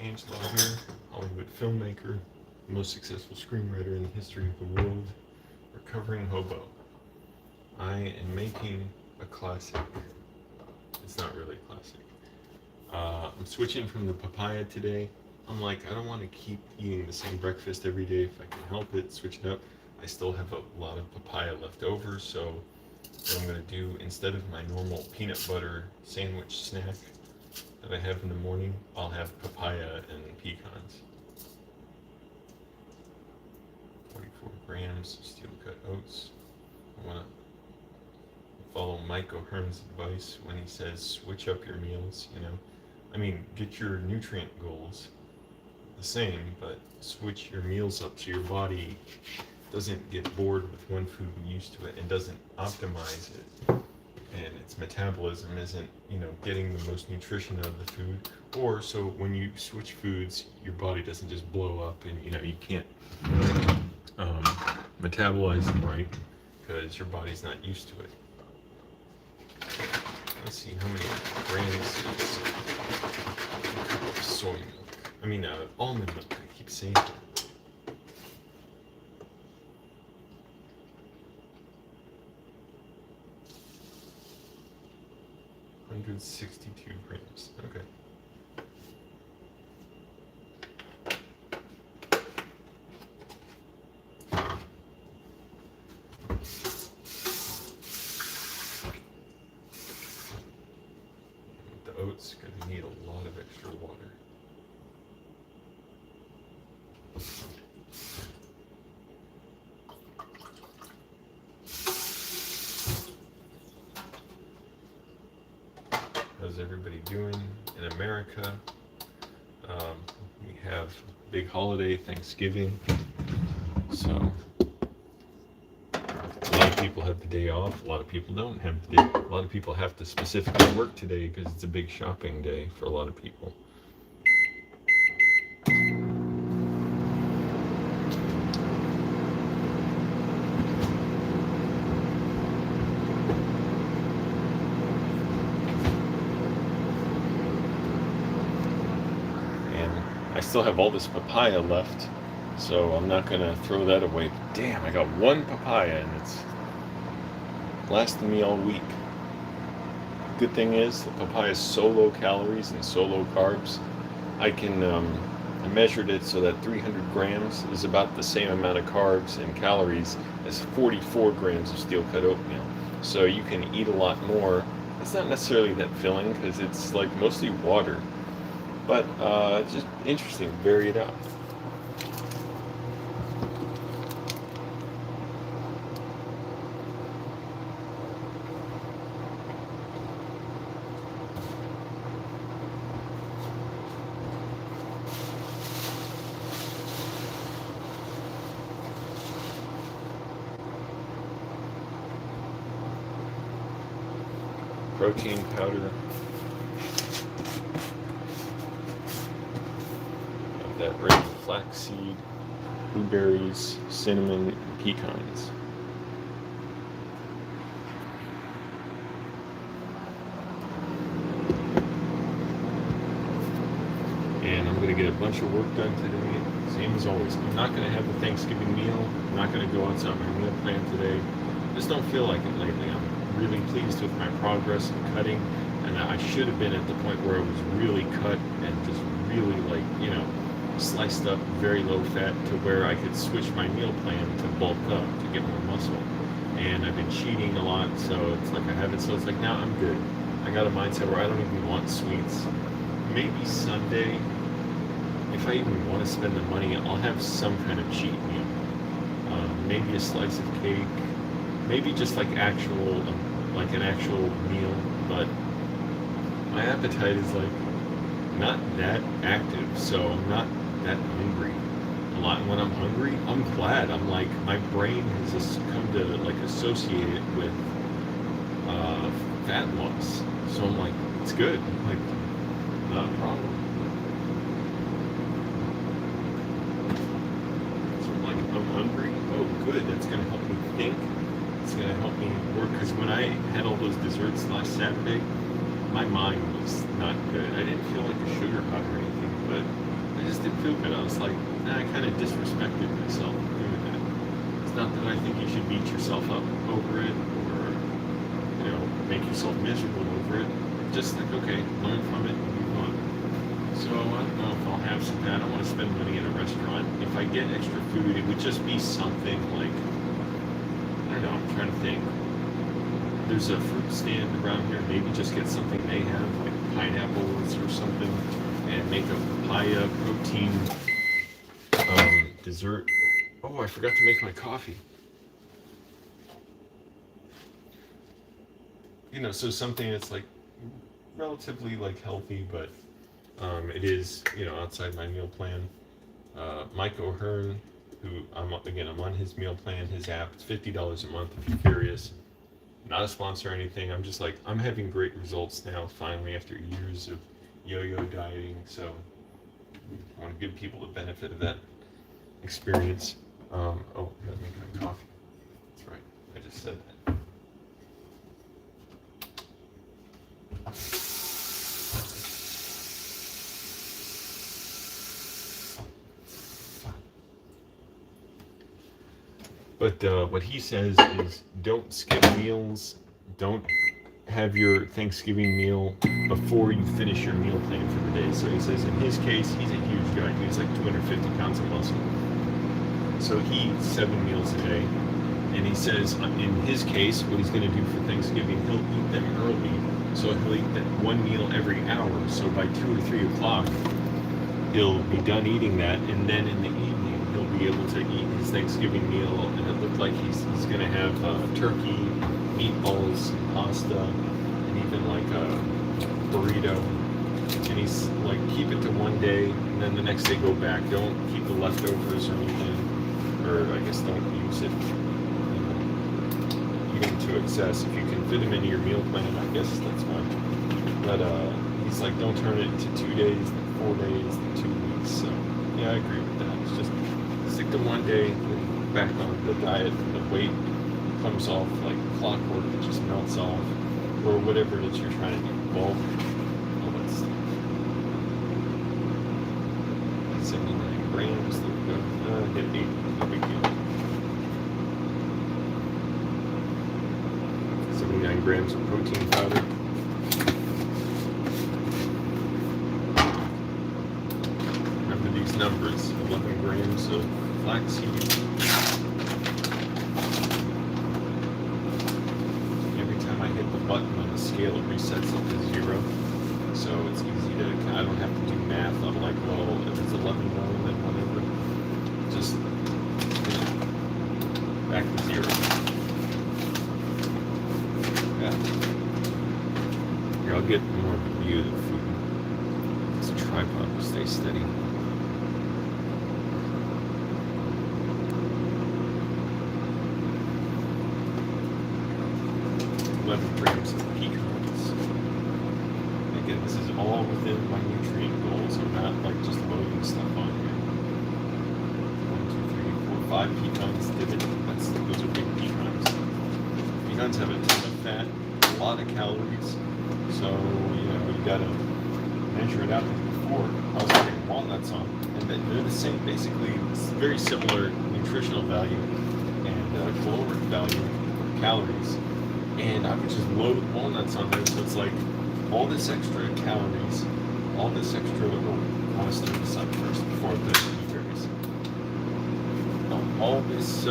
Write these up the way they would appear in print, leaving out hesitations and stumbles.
Angelo here, Hollywood filmmaker, most successful screenwriter in the history of the world, recovering hobo. I am making a classic. It's not really a classic. I'm switching from the papaya today. I'm like, I don't want to keep eating the same breakfast every day if I can help it, switch it up. I still have a lot of papaya left over, so what I'm going to do, instead of my normal peanut butter sandwich snack that I have in the morning, I'll have papaya and pecans. 44 grams of steel cut oats. I want to follow Mike O'Hearn's advice when he says switch up your meals, I mean, get your nutrient goals the same, but switch your meals up so your body doesn't get bored with one food and used to it and doesn't optimize it. And its metabolism isn't, getting the most nutrition out of the food. Or so when you switch foods, your body doesn't just blow up and, you can't metabolize them right because your body's not used to it. Let's see how many grams of soy milk. I mean, almond milk. I keep saying that. 162 grams. Okay. The oats gonna need a lot of extra water. How's everybody doing in America? We have a big holiday, Thanksgiving. So a lot of people have the day off. A lot of people don't have the day. A lot of people have to specifically work today because it's a big shopping day for a lot of people. I still have all this papaya left, so I'm not going to throw that away. Damn, I got one papaya and it's lasting me all week. Good thing is, the papaya is so low calories and so low carbs, I measured it so that 300 grams is about the same amount of carbs and calories as 44 grams of steel-cut oatmeal. So you can eat a lot more. It's not necessarily that filling because it's like mostly water. But it's just interesting, vary it out. Protein powder. That red flaxseed, blueberries, cinnamon, and pecans. And I'm going to get a bunch of work done today, same as always. I'm not going to have a Thanksgiving meal. I'm not going to go outside my meal plan today. I just don't feel like it lately. I'm really pleased with my progress in cutting, and I should have been at the point where I was really cut and just really sliced up, very low fat, to where I could switch my meal plan to bulk up, to get more muscle. And I've been cheating a lot, so it's like I have it, so it's like now I'm good. I got a mindset where I don't even want sweets. Maybe Sunday, if I even want to spend the money, I'll have some kind of cheat meal. Maybe a slice of cake, maybe just like an actual meal, but my appetite is not that active, so I'm not that hungry a lot. And when I'm hungry, I'm glad. I'm like, my brain has just come to associate it with fat loss. So I'm like, it's good. Not a problem. So I'm like, I'm hungry. Oh, good. That's gonna help me think. It's gonna help me work. Because when I had all those desserts last Saturday, my mind was not good. I didn't feel like a sugar high or anything, but tasted poop, and I was like, I kind of disrespected myself doing that. It's not that I think you should beat yourself up over it or, make yourself miserable over it. Just like, okay, learn from it and move on. So I don't know if I'll have some. I don't want to spend money at a restaurant. If I get extra food, it would just be something like, I don't know, I'm trying to think. There's a fruit stand around here. Maybe just get something they have, like pineapples or something, and make a papaya protein dessert. Oh, I forgot to make my coffee. So something that's like relatively like healthy, but it is outside my meal plan. Mike O'Hearn, who I'm on his meal plan, his app. It's $50 a month if you're curious. Not a sponsor or anything. I'm just like, I'm having great results now finally after years of yo-yo dieting. So I want to give people the benefit of that experience. Oh, I gotta make my coffee. That's right. I just said that. But what he says is don't skip meals. Don't have your Thanksgiving meal before you finish your meal plan for the day. So he says in his case, he's a huge guy. He's like 250 pounds of muscle. So he eats 7 meals a day. And he says in his case, what he's going to do for Thanksgiving, he'll eat them early. So he'll eat that one meal every hour. So by 2 or 3 o'clock, he'll be done eating that. And then in the evening, he'll be able to eat his Thanksgiving meal. And it looked like he's going to have turkey, meatballs, pasta, and even like a burrito. And he's like, keep it to one day, and then the next day go back. Don't keep the leftovers or anything. Or I guess don't use it, eating to excess. If you can fit them into your meal plan, I guess that's fine. But he's like, don't turn it to 2 days, then 4 days, then 2 weeks. So yeah, I agree with that. It's just stick to one day, then back on the diet, and the weight comes off like clockwork. It just melts off, or whatever it is you're trying to do. Bulk, all that stuff. 79 grams. There we go. Hit 8. No big deal. 79 grams of protein powder. Remember these numbers: 11 grams of flaxseed. Every time I hit the button on the scale, it resets it to 0. So it's easy to, I don't have to do math. I'm like, well, if it's 11 more, then whatever. Just back to 0. Yeah. Here, I'll get more of a view of the food. It's a tripod to stay steady. 11 grams of pecans. Again, this is all within my nutrient goals. I'm not like just loading stuff on here. 1, 2, 3, 4, 5 pecans. Those are big pecans. Pecans have a ton of fat, a lot of calories. So you gotta measure it out. Before I was putting walnuts on, and they're the same. Basically, it's very similar nutritional value and caloric value, calories. And I would just load walnuts on there, so it's like all this extra calories, all this extra, I want to stir this up first before I put it in the blueberries. All this,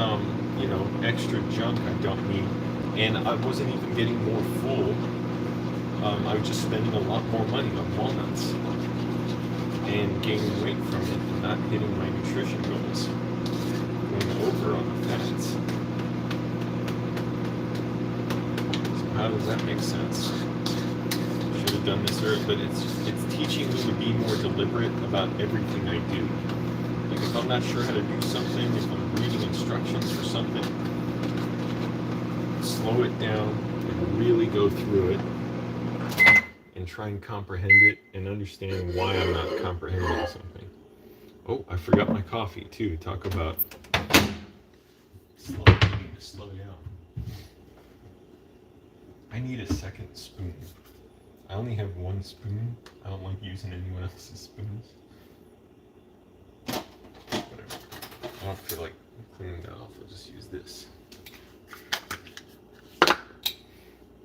extra junk I don't need, and I wasn't even getting more full. I was just spending a lot more money on walnuts and gaining weight from it and not hitting my nutrition goals, going over on the fats. How does that make sense? Should have done this earlier, but it's teaching me to be more deliberate about everything I do. Like if I'm not sure how to do something, if I'm reading instructions for something, slow it down and really go through it and try and comprehend it and understand why I'm not comprehending something. Oh, I forgot my coffee too. Talk about slow down. I need a second spoon. I only have one spoon. I don't like using anyone else's spoons. don't feel like cleaning that off. I'll just use this.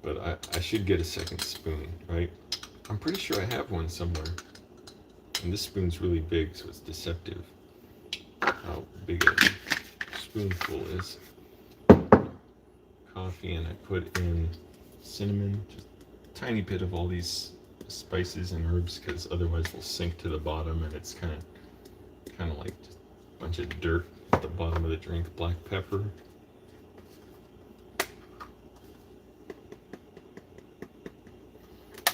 But I should get a second spoon, right? I'm pretty sure I have one somewhere. And this spoon's really big, so it's deceptive how big a spoonful is. Coffee, and I put in cinnamon, just a tiny bit of all these spices and herbs, because otherwise they'll sink to the bottom, and it's kind of like just a bunch of dirt at the bottom of the drink. Black pepper.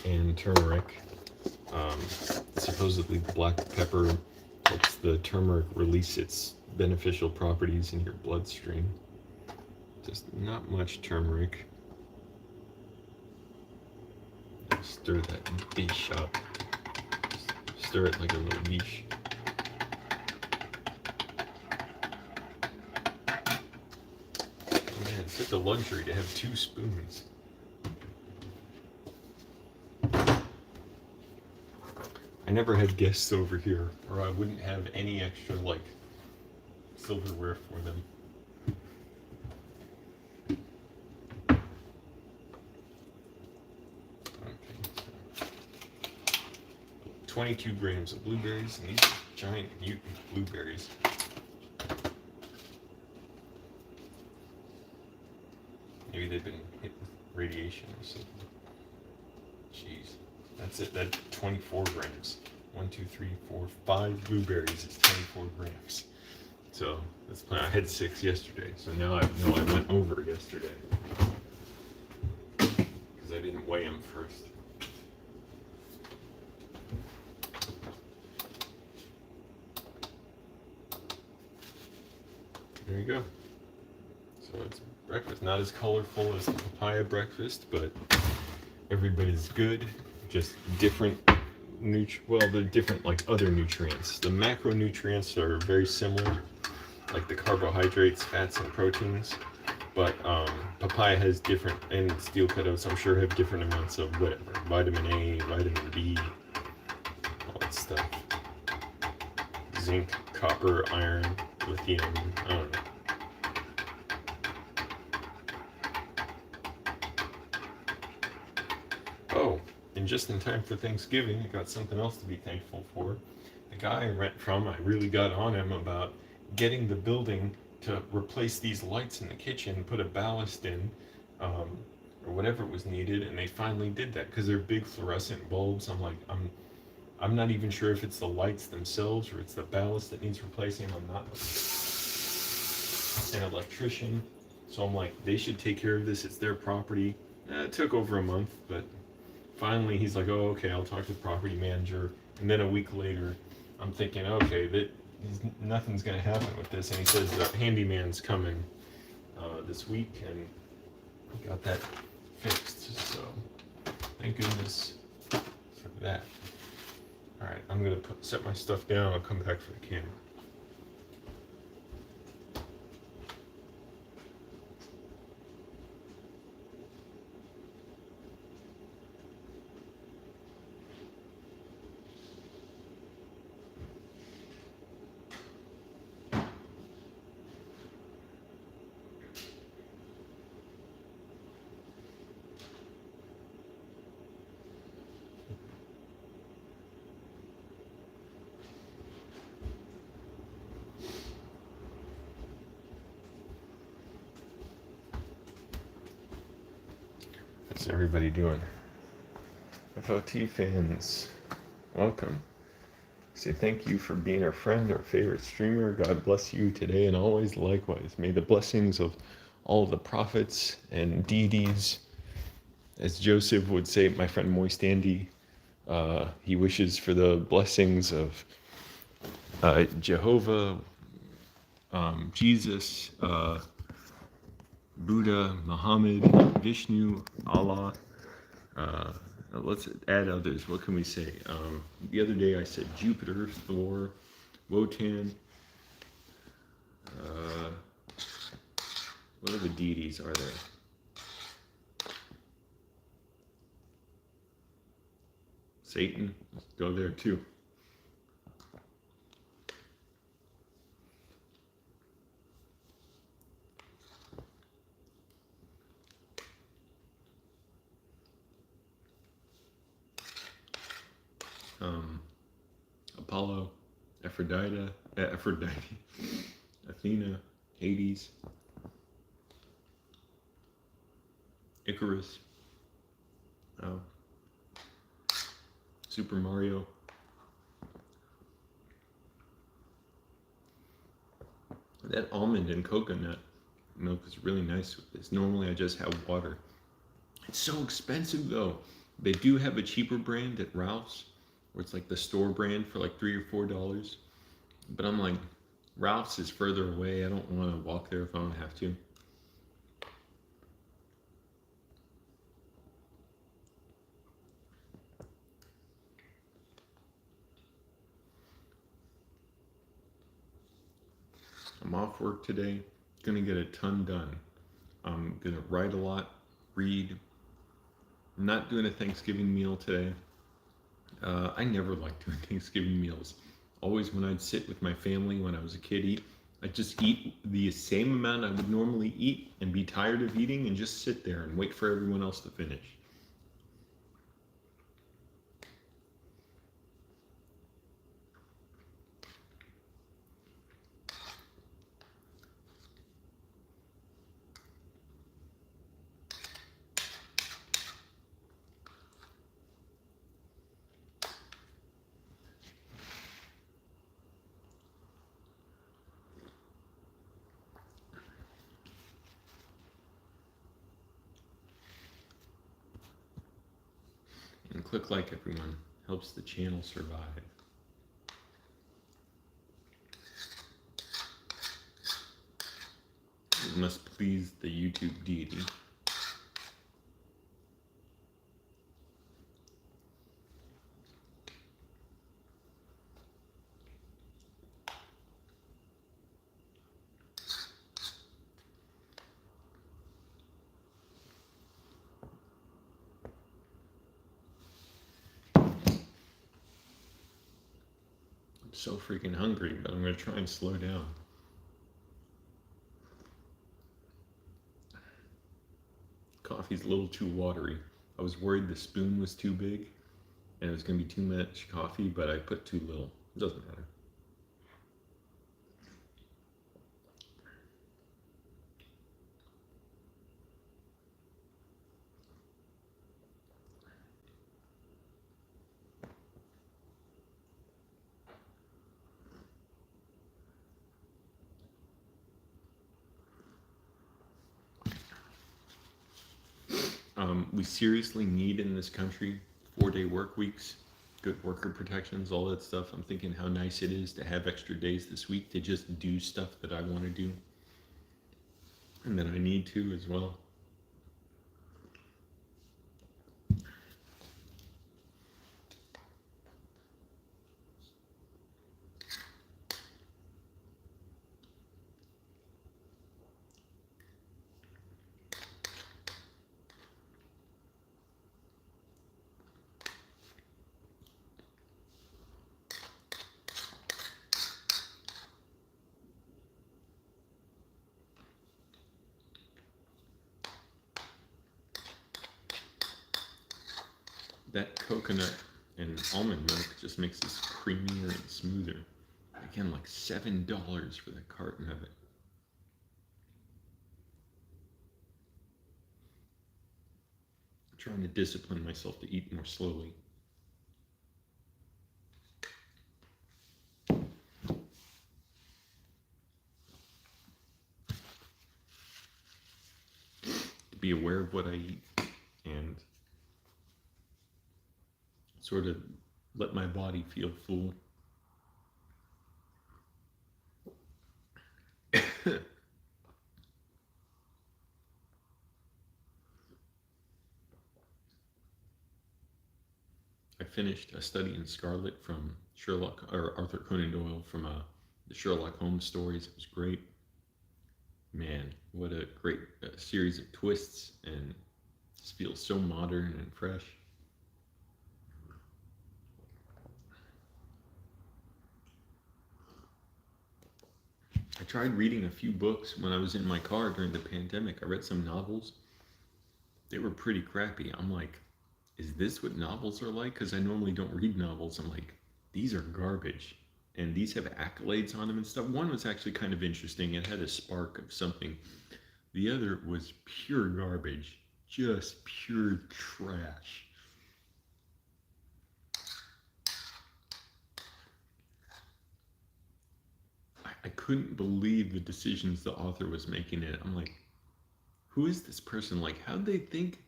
And turmeric. Supposedly black pepper helps the turmeric release its beneficial properties in your bloodstream. Just not much turmeric. Stir that dish up. Stir it like a little niche. Oh man, it's such a luxury to have 2 spoons. I never had guests over here, or I wouldn't have any extra, like, silverware for them. Okay, so 22 grams of blueberries, and these are giant mutant blueberries. Maybe they've been hit with radiation or something. Jeez. That's it. That's 24 grams. 1, 2, 3, 4, 5 blueberries is 24 grams. So that's I had 6 yesterday. So now I know I went over yesterday because I didn't weigh them first. There you go. So it's breakfast. Not as colorful as the papaya breakfast, but everybody's good. Just different they're different like other nutrients. The macronutrients are very similar, like the carbohydrates, fats, and proteins. But papaya has different, and steel cut oats I'm sure have different amounts of whatever. Vitamin A, vitamin B, all that stuff. Zinc, copper, iron, lithium, I don't know. Oh, and just in time for Thanksgiving, I got something else to be thankful for. The guy I rent from, I really got on him about getting the building to replace these lights in the kitchen, put a ballast in, or whatever was needed, and they finally did that because they're big fluorescent bulbs. I'm like, I'm not even sure if it's the lights themselves or it's the ballast that needs replacing. I'm not an electrician, so I'm like, they should take care of this. It's their property. It took over a month, but finally he's like, oh, okay, I'll talk to the property manager. And then a week later, I'm thinking, okay, nothing's going to happen with this. And he says the handyman's coming this week, and we got that fixed. So thank goodness for that. All right, I'm going to set my stuff down. I'll come back for the camera. How's everybody doing? FOT fans, welcome. Say thank you for being our friend, our favorite streamer. God bless you today and always. Likewise, may the blessings of all the prophets and deities, as Joseph would say, my friend Moist Andy, he wishes for the blessings of Jehovah, Jesus, Buddha, Muhammad, Vishnu, Allah. Let's add others. What can we say? The other day I said Jupiter, Thor, Wotan. What other deities are there? Satan. Let's go there too. Apollo, Aphrodite, Athena, Hades, Icarus, oh, Super Mario. That almond and coconut milk is really nice with this. Normally I just have water. It's so expensive though. They do have a cheaper brand at Ralph's, where it's like the store brand for like $3 or $4. But I'm like, Ralph's is further away. I don't want to walk there if I don't have to. I'm off work today. Gonna get a ton done. I'm gonna write a lot, read. I'm not doing a Thanksgiving meal today. I never liked doing Thanksgiving meals. Always when I'd sit with my family when I was a kid, I'd just eat the same amount I would normally eat and be tired of eating and just sit there and wait for everyone else to finish. And click like, everyone. Helps the channel survive. It must please the YouTube deity. I'm so freaking hungry, but I'm gonna try and slow down. Coffee's a little too watery. I was worried the spoon was too big and it was gonna be too much coffee, but I put too little. It doesn't matter. We seriously need in this country 4-day work weeks, good worker protections, all that stuff. I'm thinking how nice it is to have extra days this week to just do stuff that I want to do and that I need to as well. That coconut and almond milk just makes this creamier and smoother. Again, like $7 for that carton of it. I'm trying to discipline myself to eat more slowly. To be aware of what I eat and sort of let my body feel full. I finished A Study in Scarlet from Arthur Conan Doyle from the Sherlock Holmes stories. It was great. Man, what a great series of twists, and just feels so modern and fresh. I tried reading a few books when I was in my car during the pandemic. I read some novels. They were pretty crappy. I'm like, is this what novels are like? Because I normally don't read novels. I'm like, these are garbage. And these have accolades on them and stuff. One was actually kind of interesting. It had a spark of something. The other was pure garbage, just pure trash. I couldn't believe the decisions the author was making in it. I'm like, who is this person? Like, how'd they think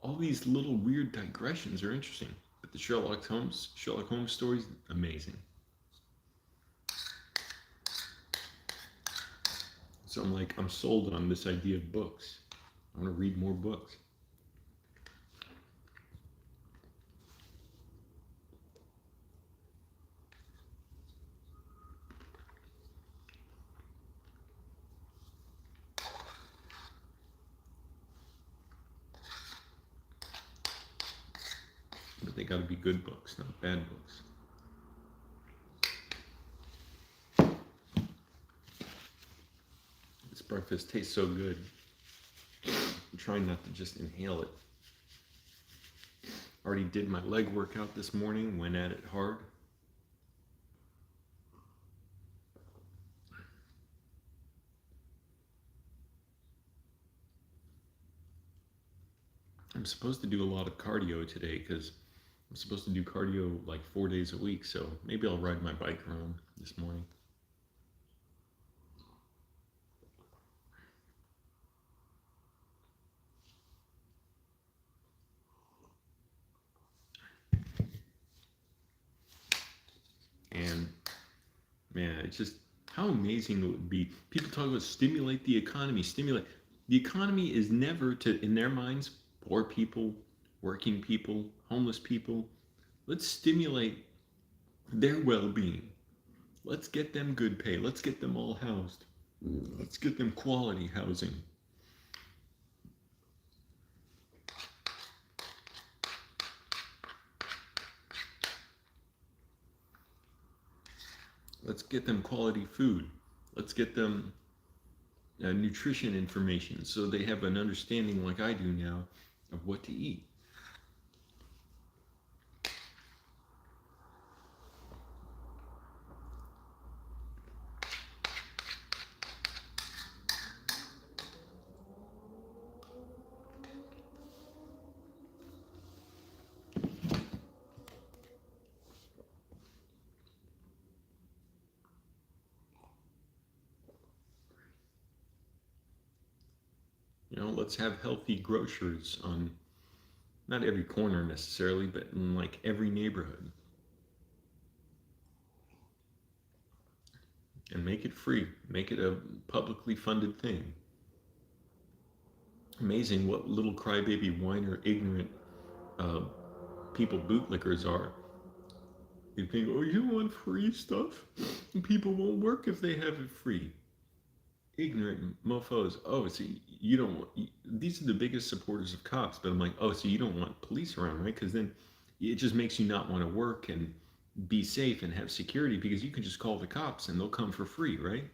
all these little weird digressions are interesting? But the Sherlock Holmes stories, amazing. So I'm like, I'm sold on this idea of books. I want to read more books. But they got to be good books, not bad books. This breakfast tastes so good. I'm trying not to just inhale it. Already did my leg workout this morning, went at it hard. I'm supposed to do a lot of cardio today because I'm supposed to do cardio like 4 days a week, so maybe I'll ride my bike around this morning. And man, it's just how amazing it would be. People talk about stimulate the economy, stimulate. The economy is never to, in their minds, poor people, working people, homeless people. Let's stimulate their well-being. Let's get them good pay. Let's get them all housed. Let's get them quality housing. Let's get them quality food. Let's get them nutrition information so they have an understanding, like I do now, of what to eat. Let's have healthy grocers on not every corner necessarily, but in like every neighborhood. And make it free. Make it a publicly funded thing. Amazing what little crybaby whiner ignorant uh, people bootlickers are. You think, oh, you want free stuff? People won't work if they have it free. Ignorant mofos. Oh, see, you don't want, these are the biggest supporters of cops, but I'm like, oh, so you don't want police around, right? Because then it just makes you not want to work and be safe and have security because you can just call the cops and they'll come for free, right?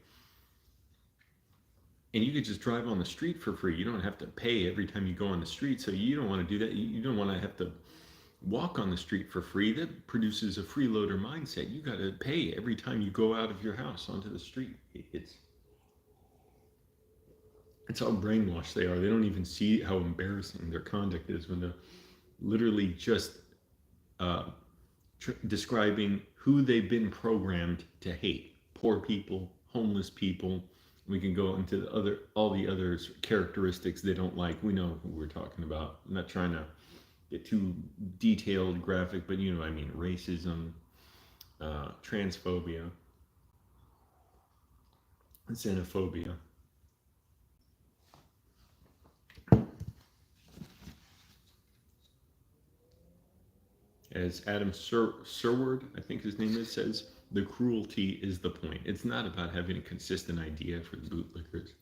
And you could just drive on the street for free. You don't have to pay every time you go on the street. So you don't want to do that. You don't want to have to walk on the street for free. That produces a freeloader mindset. You got to pay every time you go out of your house onto the street. It's how brainwashed they are. They don't even see how embarrassing their conduct is when they're literally just uh, describing who they've been programmed to hate. Poor people, homeless people. We can go into all the other characteristics they don't like. We know who we're talking about. I'm not trying to get too detailed, graphic, but you know what I mean. Racism, transphobia, xenophobia. As Adam Serward, I think his name is, says, the cruelty is the point. It's not about having a consistent idea for the bootlickers.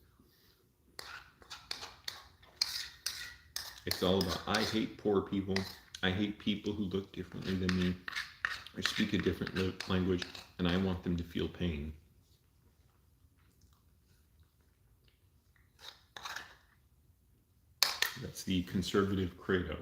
It's all about, I hate poor people. I hate people who look differently than me or speak a different language, and I want them to feel pain. That's the conservative credo.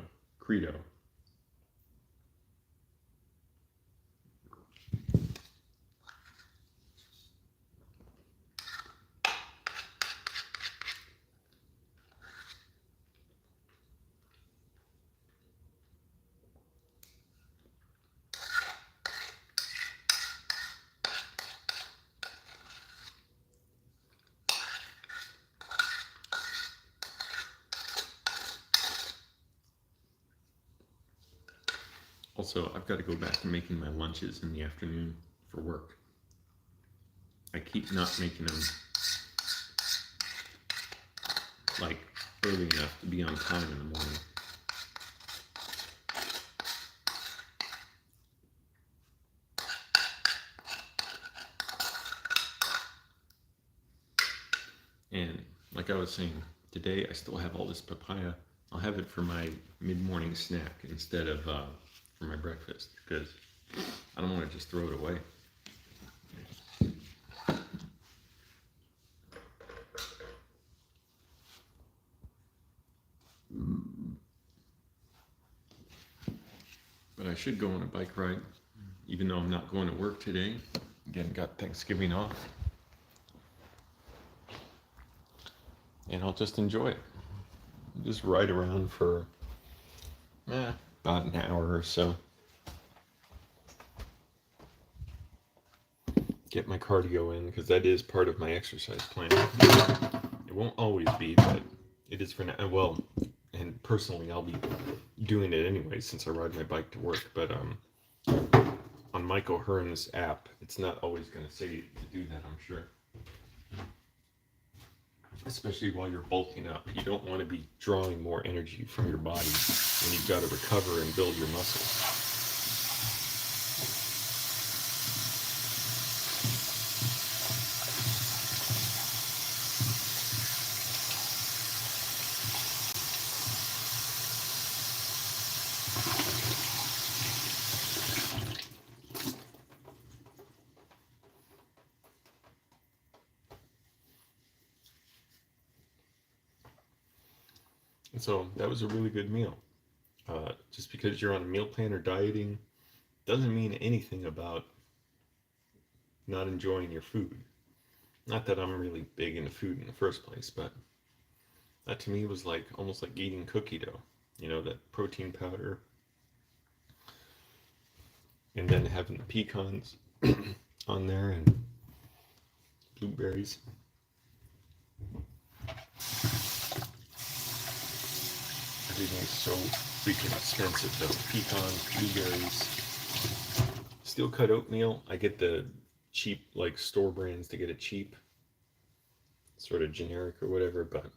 Also, I've got to go back to making my lunches in the afternoon for work. I keep not making them like early enough to be on time in the morning. And like I was saying, today I still have all this papaya. I'll have it for my mid-morning snack instead of for my breakfast because I don't want to just throw it away. But I should go on a bike ride, even though I'm not going to work today. Again, got Thanksgiving off. And I'll just enjoy it. Just ride around for about an hour or so. Get my cardio in, because that is part of my exercise plan. It won't always be, but it is for now. Well, and personally, I'll be doing it anyway since I ride my bike to work. But on Mike O'Hearn's app, it's not always going to say to do that, I'm sure. Especially while you're bulking up. You don't want to be drawing more energy from your body when you've got to recover and build your muscles. And so that was a really good meal. Just because you're on a meal plan or dieting doesn't mean anything about not enjoying your food. Not that I'm really big into food in the first place, but that to me was like almost like eating cookie dough. You know, that protein powder. And then having the pecans on there and blueberries. Everything's so freaking expensive though. Pecans, blueberries. Steel cut oatmeal. I get the cheap, like store brands to get it cheap. Sort of generic or whatever, but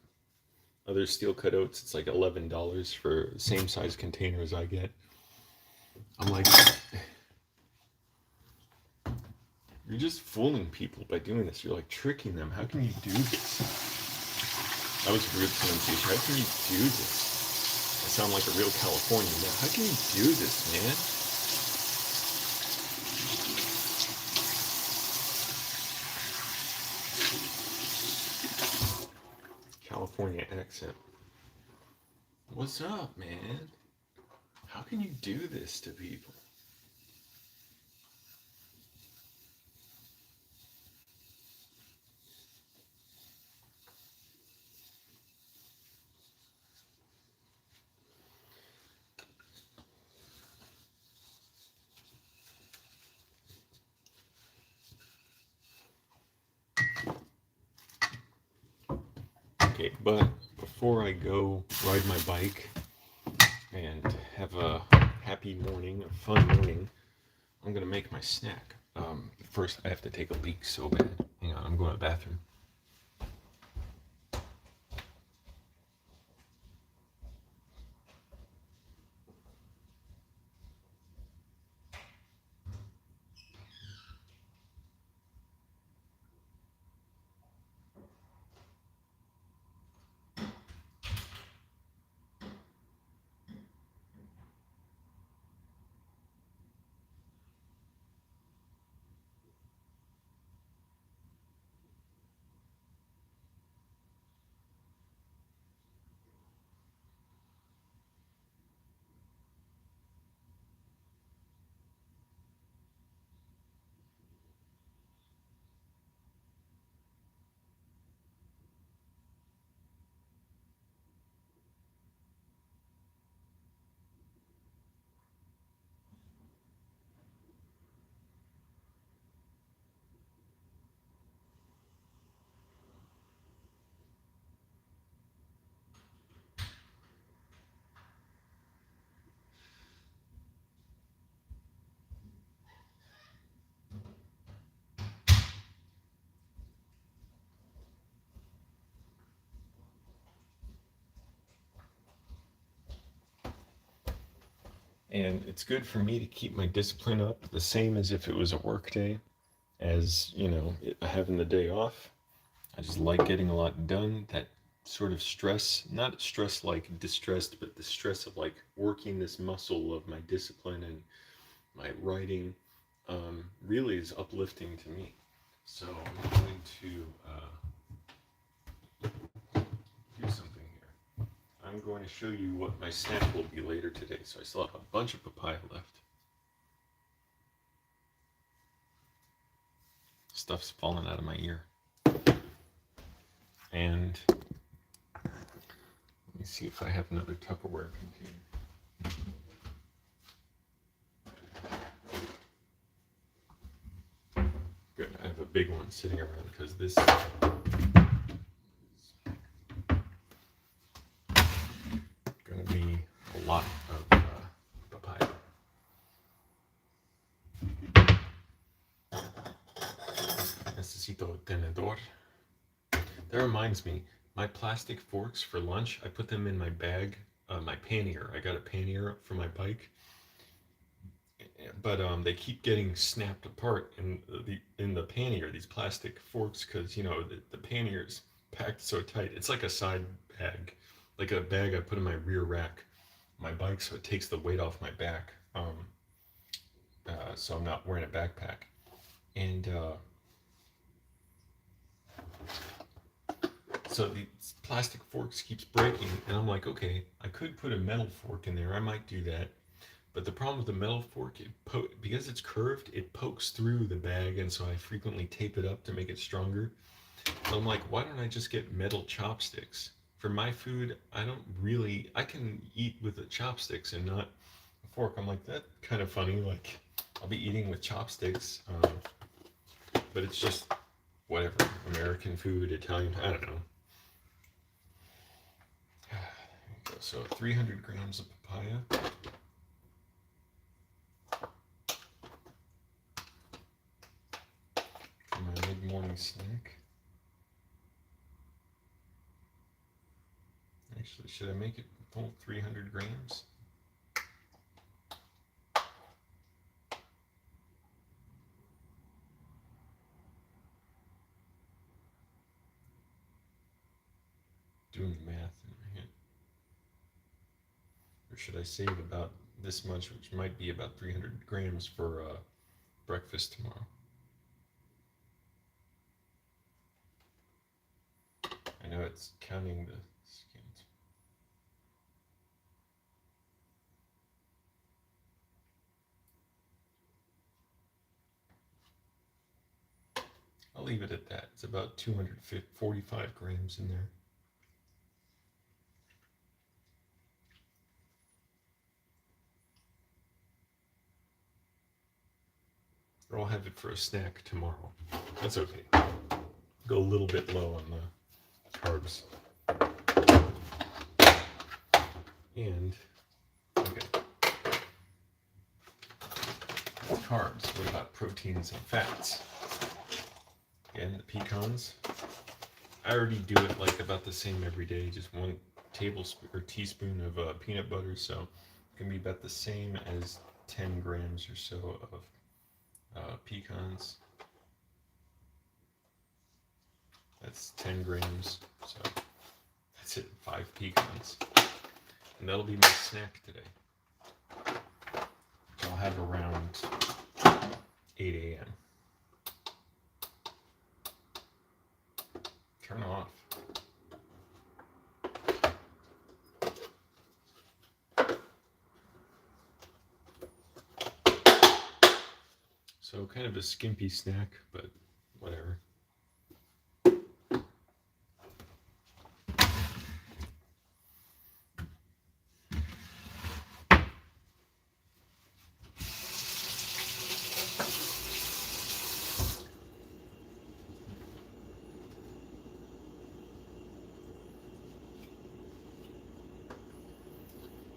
other steel cut oats, it's like $11 for the same size container as I get. I'm like, you're just fooling people by doing this. You're like tricking them. How can you do this? That was a weird pronunciation. How can you do this? I sound like a real Californian now. How can you do this, man? California accent. What's up, man? How can you do this to people? Okay, but before I go ride my bike and have a happy morning, a fun morning, I'm gonna make my snack. First, I have to take a leak so bad. Hang on, I'm going to the bathroom. And it's good for me to keep my discipline up, the same as if it was a work day, as, having the day off. I just like getting a lot done. That sort of stress, not stress like distressed, but the stress of like working this muscle of my discipline and my writing, really is uplifting to me. So I'm going to do something here. I'm going to show you what my snack will be later today. So I still have a bunch of papaya left. Stuff's falling out of my ear. And let me see if I have another Tupperware container. Good, I have a big one sitting around because this is going to be a lot of papaya. Necesito tenedor. That reminds me, my plastic forks for lunch, I put them in my bag, my pannier. I got a pannier for my bike, but they keep getting snapped apart in the pannier, these plastic forks, because the pannier is packed so tight. It's like a side bag, like a bag I put in my rear rack, my bike, so it takes the weight off my back. So I'm not wearing a backpack, and so the plastic forks keeps breaking, and I'm like, okay, I could put a metal fork in there. I might do that. But the problem with the metal fork, because it's curved, it pokes through the bag, and so I frequently tape it up to make it stronger. So I'm like, why don't I just get metal chopsticks? For my food, I can eat with the chopsticks and not a fork. I'm like, that's kind of funny. Like, I'll be eating with chopsticks, but it's just whatever. American food, Italian, I don't know. So 300 grams of papaya. For my mid-morning snack. Actually, should I make it full 300 grams? Doing the math in my head. Or should I save about this much, which might be about 300 grams for breakfast tomorrow? I know it's counting the skins. I'll leave it at that. It's about 245 grams in there. Or I'll have it for a snack tomorrow. That's okay. Go a little bit low on the carbs. And, okay. Carbs. What about proteins and fats? Again, the pecans. I already do it like about the same every day. Just 1 tablespoon or teaspoon of peanut butter, so it can be about the same as 10 grams or so of pecans. That's 10 grams, so that's it. 5 pecans, and that'll be my snack today. I'll have around 8 a.m. Turn off. So kind of a skimpy snack, but whatever.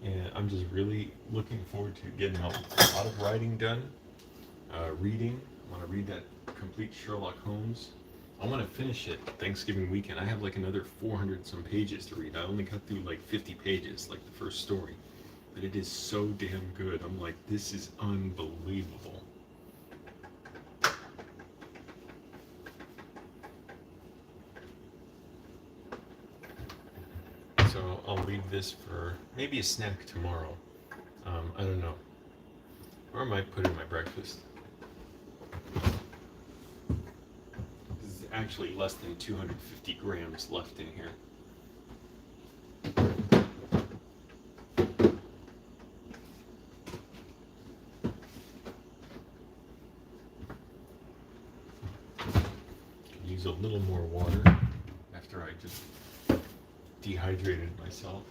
And I'm just really looking forward to getting a lot of writing done. Reading. I want to read that complete Sherlock Holmes. I want to finish it Thanksgiving weekend. I have like another 400 some pages to read. I only got through like 50 pages, like the first story. but it is so damn good. I'm like, this is unbelievable. So I'll leave this for maybe a snack tomorrow. I don't know. Or I might put it in my breakfast. This is actually less than 250 grams left in here. Could use a little more water after I just dehydrated myself.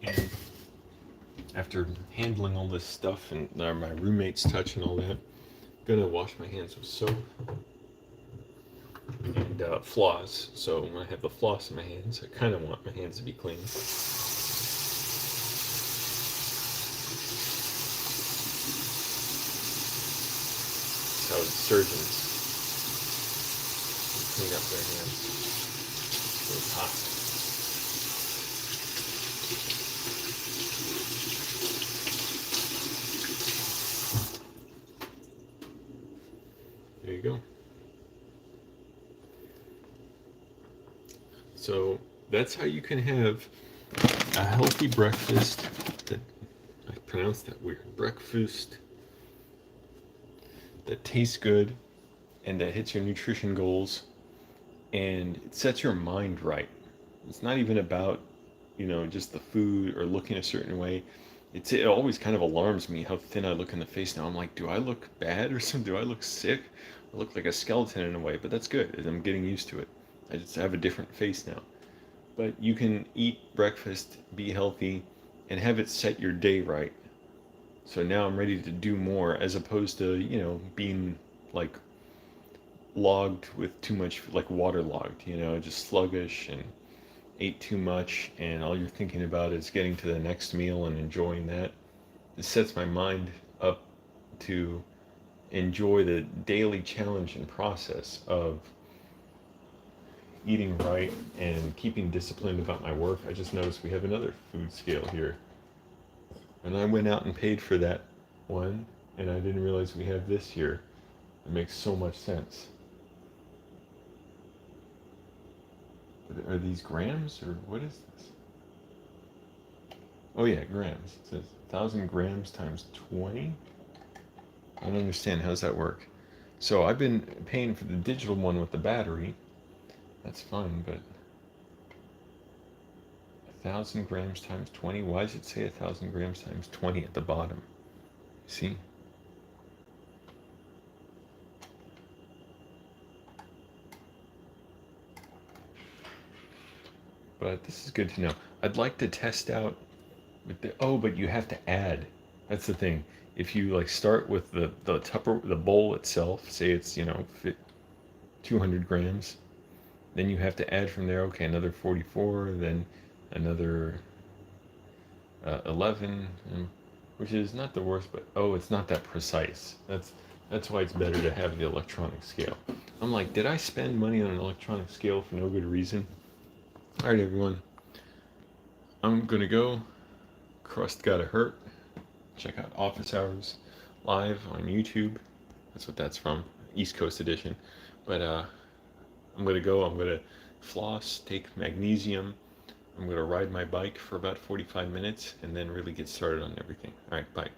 And after handling all this stuff and my roommate's touch and all that, I'm gonna wash my hands with soap and floss. So when I have the floss in my hands, I kind of want my hands to be clean. How surgeons clean up their hands. It's hot. There you go. So that's how you can have a healthy breakfast. That I pronounced that weird. Breakfast that tastes good and that hits your nutrition goals and it sets your mind right. It's not even about, just the food or looking a certain way. It always kind of alarms me how thin I look in the face now. I'm like, do I look bad or something? Do I look sick? I look like a skeleton in a way, but that's good. I'm getting used to it. I just have a different face now. But you can eat breakfast, be healthy, and have it set your day right. So now I'm ready to do more as opposed to, being like logged with too much, like waterlogged, just sluggish and ate too much, and all you're thinking about is getting to the next meal and enjoying that. It sets my mind up to enjoy the daily challenge and process of eating right and keeping disciplined about my work. I just noticed we have another food scale here. And I went out and paid for that one, and I didn't realize we have this here. It makes so much sense. But are these grams, or what is this? Oh yeah, grams. It says 1,000 grams times 20. I don't understand. How does that work? So I've been paying for the digital one with the battery. That's fine, but 1,000 grams times 20. Why does it say 1,000 grams times 20 at the bottom? See? But this is good to know. I'd like to test out with the, oh, but you have to add. That's the thing. If you like start with the bowl itself, say it's 200 grams, then you have to add from there. Okay, another 44, then another 11, which is not the worst, but oh, it's not that precise. That's why it's better to have the electronic scale. I'm like, did I spend money on an electronic scale for no good reason? All right, everyone. I'm gonna go. Crust gotta hurt. Check out Office Hours live on YouTube. That's what that's from, East Coast edition. But I'm gonna go. I'm gonna floss, take magnesium. I'm gonna ride my bike for about 45 minutes and then really get started on everything. All right, bye.